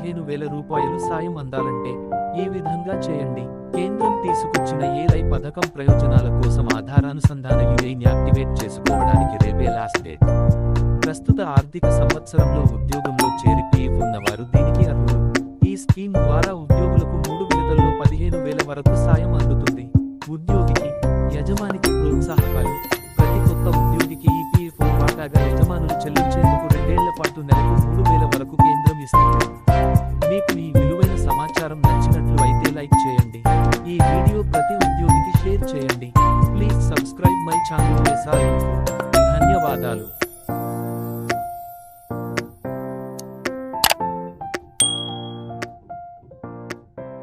15,000 రూపాయలు సాయం అందాలంటే ఈ విధంగా చేయండి. కేంద్రం తీసుకొచ్చిన ఏఐ పథకం ప్రయోజనాల కోసం ఆధార్ అనుసంధాన యూఐని యాక్టివేట్ చేసుకోవడానికి రేపే లాస్ట్ డేట్. ప్రస్తుత ఆర్థిక సంవత్సరంలో ఉద్యోగంలో చేరి పీఎఫ్ ఉన్నవారు దీనికి అర్హులు. ఈ స్కీమ్ ద్వారా ఉద్యోగులకు 3 విడతల్లో 15,000 వరకు సాయం అందుతుంది. ఉద్యోగికి, యజమానికి ప్రోత్సాహకాలు. ప్రతి కొత్త ఉద్యోగికి ఈపీఎఫ్ వాటాగా యజమానులు చెల్లించేందుకు 2 ఏళ్ల పాటు నెలకు 3,000 వరకు కేంద్రం ఇస్తుంది. మీకు ఈ విలువైన సమాచారం నచ్చినట్లు అయితే లైక్ చేయండి. ఈ వీడియో ప్రతి ఉద్యోగికి షేర్ చేయండి. Please subscribe my channel. ధన్యవాదాలు.